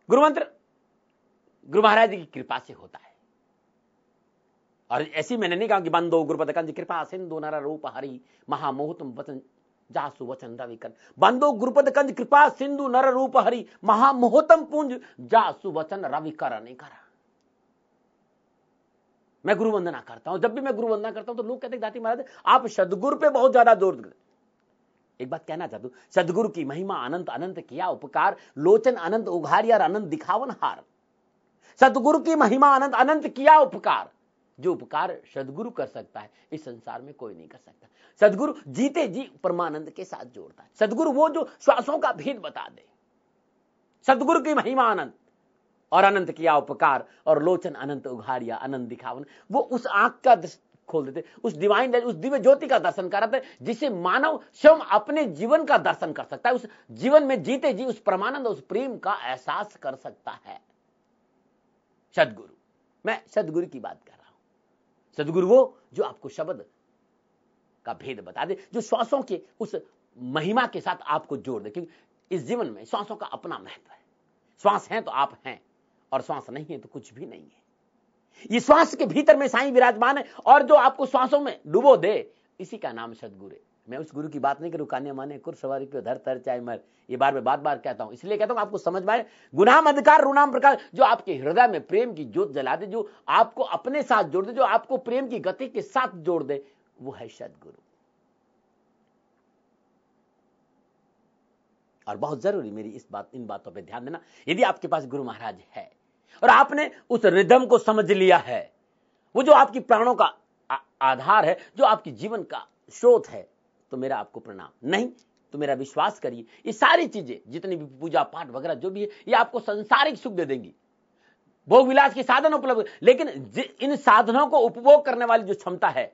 गुरु मंत्र गुरु महाराज की कृपा से होता है। और ऐसी मैंने नहीं कहा कि बंदो गुरुपद कंज कृपा सिंधु नर रूप हरि महामोहतम वचन जासु वचन रविकर। बंदो गुरुपद कंज कृपा सिंधु नर रूप हरि महामोहतम पुंज जासु वचन रविकर नहीं करा। मैं गुरु वंदना करता हूं, जब भी मैं गुरु वंदना करता हूं तो लोग कहते हैं दाती महाराज आप सदगुरु पे बहुत ज्यादा जोर देते। एक बात कहना चाहता हूं, सदगुरु की महिमा अनंत अनंत किया उपकार, लोचन अनंत उघारिया अनंत दिखावन हार। सदगुरु की महिमा अनंत अनंत किया उपकार, जो उपकार सदगुरु कर सकता है इस संसार में कोई नहीं कर सकता। सदगुरु जीते जी परमानंद के साथ जोड़ता है। सदगुरु वो जो श्वासों का भेद बता दे। सदगुरु की महिमा अनंत और अनंत किया उपकार और लोचन अनंत उघारिया अनंत दिखावन। वो उस आंख का खोल देते, उस डिवाइन उस दिव्य ज्योति का दर्शन कराते जिसे मानव स्वयं अपने जीवन का दर्शन कर सकता है। उस जीवन में जीते जी उस परमानंद उस प्रेम का एहसास कर सकता है सदगुरु। मैं सदगुरु की बात कर रहा हूं। सदगुरु वो जो आपको शब्द का भेद बता दे, जो श्वासों के उस महिमा के साथ आपको जोड़ दे। क्योंकि इस जीवन में श्वासों का अपना महत्व है। श्वास है तो आप हैं और श्वास नहीं है तो कुछ भी नहीं है। ये श्वास के भीतर में साईं विराजमान है और जो आपको श्वासों में डुबो दे इसी का नाम सदगुरु है। मैं उस गुरु की बात नहीं करूं कान्य माने कुर सवारी पे धर तर चाहे मर, ये बार बार कहता हूं, इसलिए कहता हूं आपको समझ में आए। गुनाम अधिकार रुनाम प्रकार, जो आपके हृदय में प्रेम की ज्योत जला दे, जो आपको अपने साथ जोड़ दे, जो आपको प्रेम की गति के साथ जोड़ दे, वो है सदगुरु। और बहुत जरूरी मेरी इन बातों पर ध्यान देना। यदि आपके पास गुरु महाराज है और आपने उस रिदम को समझ लिया है, वो जो आपकी प्राणों का आधार है, जो आपकी जीवन का स्रोत है, तो मेरा आपको प्रणाम। नहीं तो मेरा विश्वास करिए, ये सारी चीजें जितनी भी पूजा पाठ वगैरह जो भी है, ये आपको संसारिक सुख दे देंगी, भोग विलास के साधन उपलब्ध। लेकिन इन साधनों को उपभोग करने वाली जो क्षमता है,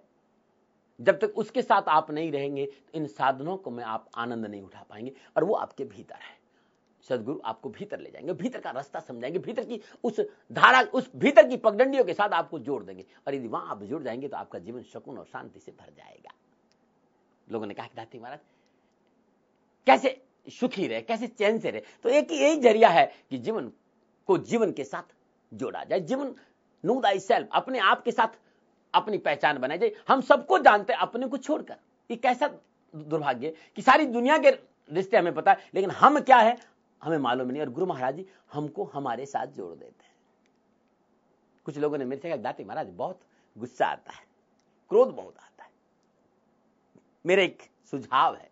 जब तक उसके साथ आप नहीं रहेंगे तो इन साधनों को में आप आनंद नहीं उठा पाएंगे। और वो आपके भीतर है। सदगुरु आपको भीतर ले जाएंगे, भीतर का रास्ता समझाएंगे, भीतर की उस धारा, उस भीतर की पगडंडियों के साथ आपको जोड़ देंगे। और यदि वहां आप जुड़ जाएंगे तो आपका जीवन सुकून और शांति से भर जाएगा। लोगों ने कहा कि दाती महाराज कैसे सुखी रहे, कैसे चैन से रहे, तो एक यही जरिया है कि जीवन को जीवन के साथ जोड़ा जाए। जीवन नो दाई सेल्फ, अपने आप के साथ अपनी पहचान बनाई जाए। हम सबको जानते हैं अपने को छोड़कर। ये कैसा दुर्भाग्य कि सारी दुनिया के रिश्ते हमें पता है, लेकिन हम क्या है हमें मालूम नहीं। और गुरु महाराज जी हमको हमारे साथ जोड़ देते हैं। कुछ लोगों ने मेरे से कहा दाती महाराज बहुत गुस्सा आता है, क्रोध बहुत आता है। मेरा एक सुझाव है,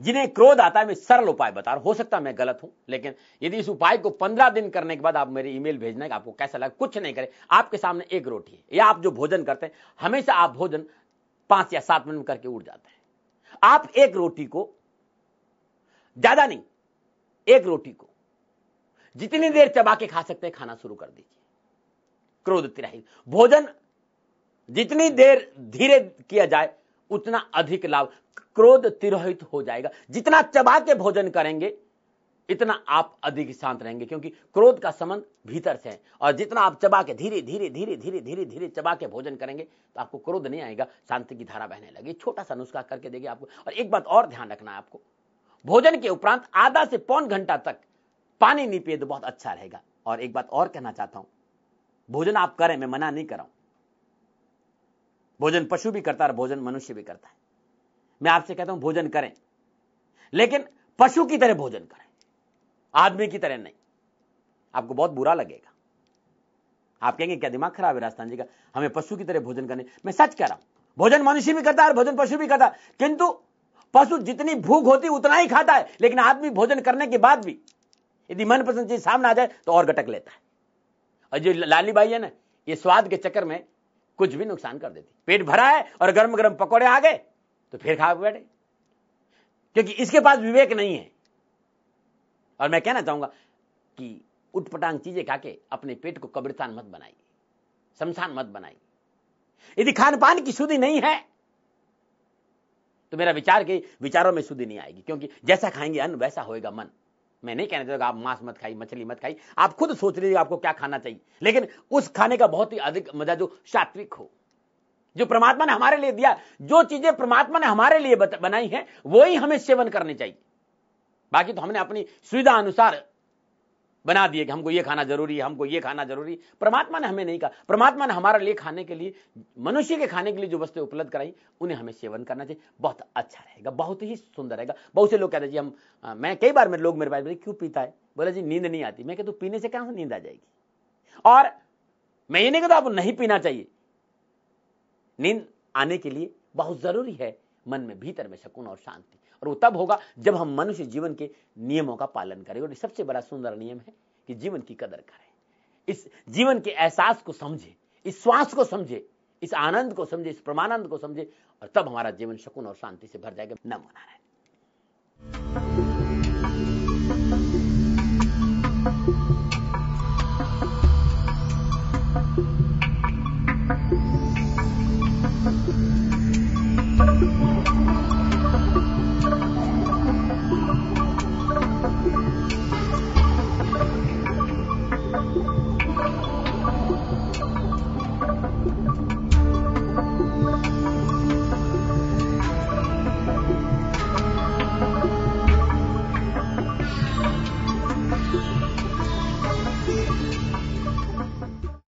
जिन्हें क्रोध आता है मैं सरल उपाय बता रहा हूं। हो सकता है मैं गलत हूं, लेकिन यदि इस उपाय को 15 दिन करने के बाद आप मेरे ईमेल भेजना है कि आपको कैसा लगा, कुछ नहीं करें, आपके सामने एक रोटी है या आप जो भोजन करते हैं, हमेशा आप भोजन 5 या 7 मिनट करके उठ जाते हैं। आप एक रोटी को, ज्यादा नहीं, एक रोटी को जितनी देर चबा के खा सकते हैं खाना शुरू कर दीजिए। क्रोध तिराही। भोजन जितनी देर धीरे किया जाए उतना अधिक लाभ, क्रोध तिरोहित हो जाएगा। जितना चबा के भोजन करेंगे इतना आप अधिक शांत रहेंगे, क्योंकि क्रोध का संबंध भीतर से है। और जितना आप चबा के धीरे धीरे धीरे धीरे धीरे धीरे चबा के भोजन करेंगे तो आपको क्रोध नहीं आएगा, शांति की धारा बहने लगी। छोटा सा नुस्खा करके देगी आपको। और एक बात और ध्यान रखना है आपको, भोजन के उपरांत आधा से पौन घंटा तक पानी नहीं पिए तो बहुत अच्छा रहेगा। और एक बात और कहना चाहता हूं, भोजन आप करें, मैं मना नहीं कर रहा हूं। भोजन पशु भी करता है और भोजन मनुष्य भी करता है। मैं आपसे कहता हूं भोजन करें, लेकिन पशु की तरह भोजन करें, आदमी की तरह नहीं। आपको बहुत बुरा लगेगा, आप कहेंगे क्या दिमाग खराब है राजस्थान जी का, हमें पशु की तरह भोजन करने। मैं सच कह रहा हूं, भोजन मनुष्य भी करता है और भोजन पशु भी करता है, किंतु पशु जितनी भूख होती उतना ही खाता है। लेकिन आदमी भोजन करने के बाद भी यदि मनपसंद चीज सामने आ जाए तो और गटक लेता है। और जो लाली बाई है ना, ये स्वाद के चक्कर में कुछ भी नुकसान कर देती। पेट भरा है और गर्म गर्म पकौड़े आ गए तो फिर खा बैठे, क्योंकि इसके पास विवेक नहीं है। और मैं कहना चाहूंगा कि उटपटांग चीजें खा के अपने पेट को कब्रिस्तान मत बनाइए, शमशान मत बनाइए। यदि खान पान की शुद्धि नहीं है तो मेरा विचार के विचारों में शुद्धि नहीं आएगी, क्योंकि जैसा खाएंगे अन्न वैसा होएगा मन। मैं नहीं कहना चाहूंगा आप मांस मत खाइए, मछली मत खाइए, आप खुद सोच लीजिए आपको क्या खाना चाहिए, लेकिन उस खाने का बहुत ही अधिक मजा जो सात्विक हो, जो परमात्मा ने हमारे लिए दिया। जो चीजें परमात्मा ने हमारे लिए बनाई हैं वही हमें सेवन करनी चाहिए। बाकी तो हमने अपनी सुविधा अनुसार बना दिए कि हमको ये खाना जरूरी है, हमको ये खाना जरूरी। परमात्मा ने हमें नहीं कहा। परमात्मा ने हमारे लिए खाने के लिए, मनुष्य के खाने के लिए जो वस्तुएं उपलब्ध कराई, उन्हें हमें सेवन करना चाहिए। बहुत अच्छा रहेगा, बहुत ही सुंदर रहेगा। बहुत से लोग कहते हैं जी मैं कई बार लोग मेरे पास बोले क्यों पीता है, बोला जी नींद नहीं आती। मैं कहता हूं पीने से कहां से नींद आ जाएगी। और मैं ये नहीं कहता आपको नहीं पीना चाहिए। नींद आने के लिए बहुत जरूरी है मन में, भीतर में सुकून और शांति, और वो तब होगा जब हम मनुष्य जीवन के नियमों का पालन करें। और सबसे बड़ा सुंदर नियम है कि जीवन की कदर करें, इस जीवन के एहसास को समझे, इस श्वास को समझे, इस आनंद को समझे, इस परमानंद को समझे, और तब हमारा जीवन सुकून और शांति से भर जाएगा। नमो नारायण।